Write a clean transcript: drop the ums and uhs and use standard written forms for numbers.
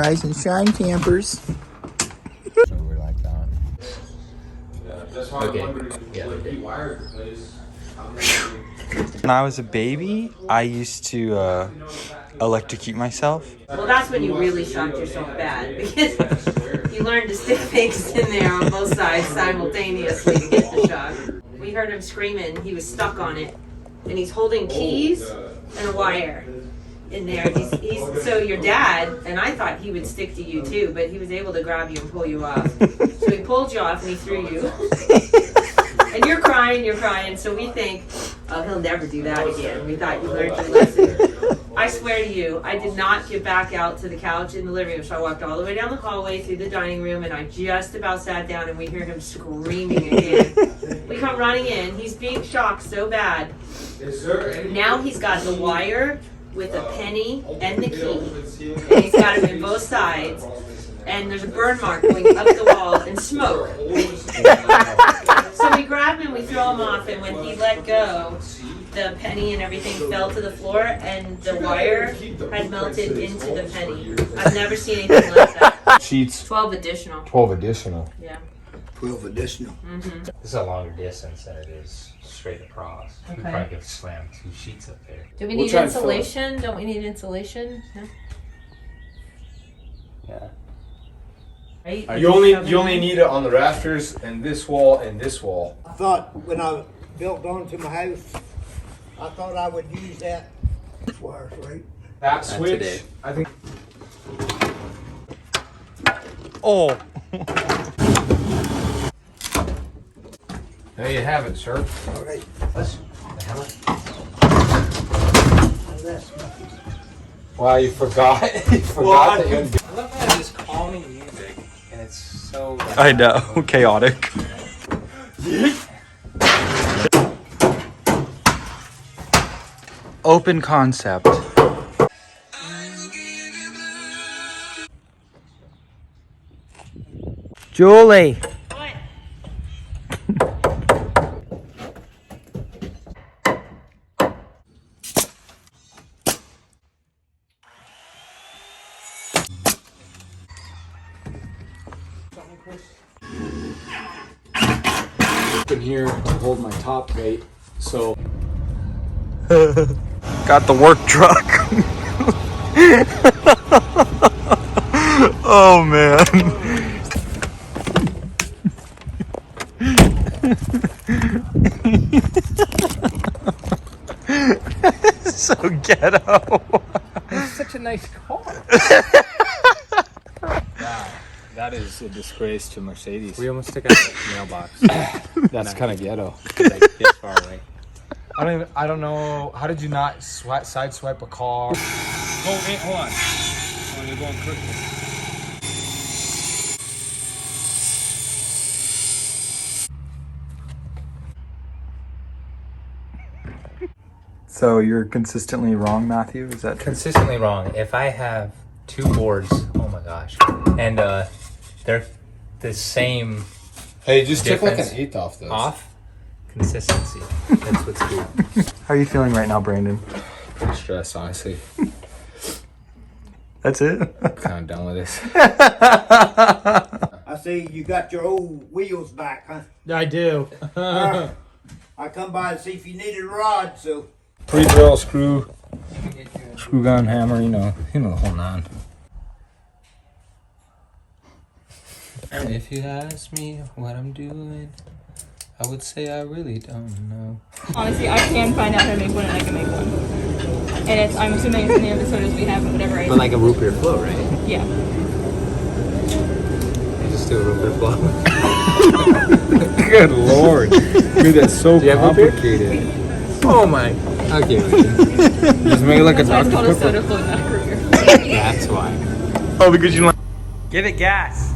Rise and shine, campers. So we're like that. Okay. Yeah. When I was a baby, I used to electrocute myself. Well, that's when you really shocked yourself bad, because you learned to stick things in there on both sides simultaneously to get the shock. We heard him screaming. He was stuck on it, and he's holding keys and a wire in there. So your dad, and I thought he would stick to you too, but he was able to grab you and pull you off. So he pulled you off and he threw you. And you're crying, so we think, oh, he'll never do that again. We thought you learned your lesson. I swear to you, I did not get back out to the couch in the living room, so I walked all the way down the hallway through the dining room, and I just about sat down, and we hear him screaming again. We come running in. He's being shocked so bad. Now he's got the wire with a penny and the key, and he's got them in both sides, and there's a burn mark going up the wall and smoke. So we grab him, we throw him off, and when he let go, the penny and everything fell to the floor, and the wire had melted into the penny. I've never seen anything like that. Sheets. 12 additional. 12 additional. Yeah. 12 additional. Mm-hmm. This is a longer distance than it is straight across. We Okay. probably could slam 2 sheets up there. Do we We'll need try and fill it. insulation? Don't we need insulation? No? Yeah. Right? You only need it on the rafters and this wall and this wall. I thought when I built onto my house, I thought I would use that wire, right? That switch, today. I think. Oh, There you have it, sir. All right. Wow, you forgot. You forgot that you had to I love how it's calming music, and it's so. I know, chaotic. Open concept. Julie. in here to hold my top weight. So Got the work truck. Oh man. So ghetto. it's such a nice car. That is a disgrace to Mercedes. We almost took out the mailbox. That's kind of ghetto. Like this far away. I don't know. How did you not side swipe a car? Oh, hey, hold on. Oh, you're going crooked. So you're consistently wrong, Matthew? Is that true? Consistently wrong. If I have 2 boards, oh my gosh, and they're the same Hey, just took like an Difference. eighth off those. off, consistency. That's what's key. How are you feeling right now, Brandon? Pretty stressed, honestly. That's it? Kind of done with this. I see you got your old wheels back, huh? I do. I come by to see if you needed a rod, so. Pre-drill, screw gun, hammer, you know the whole nine. If you ask me what I'm doing, I would say I really don't know. Honestly, I can find out how to make one and I can make one. And I'm assuming it's in the other sodas we have, whatever I But like a root beer float, right? yeah. You just do a root beer float. Good lord. Dude, that's so Do you have root beer? complicated. Oh my. Okay, Just make it like a That's why it's Dr. called a Pepper. soda float, not a root beer. that's why. Oh, because you like. Give it gas.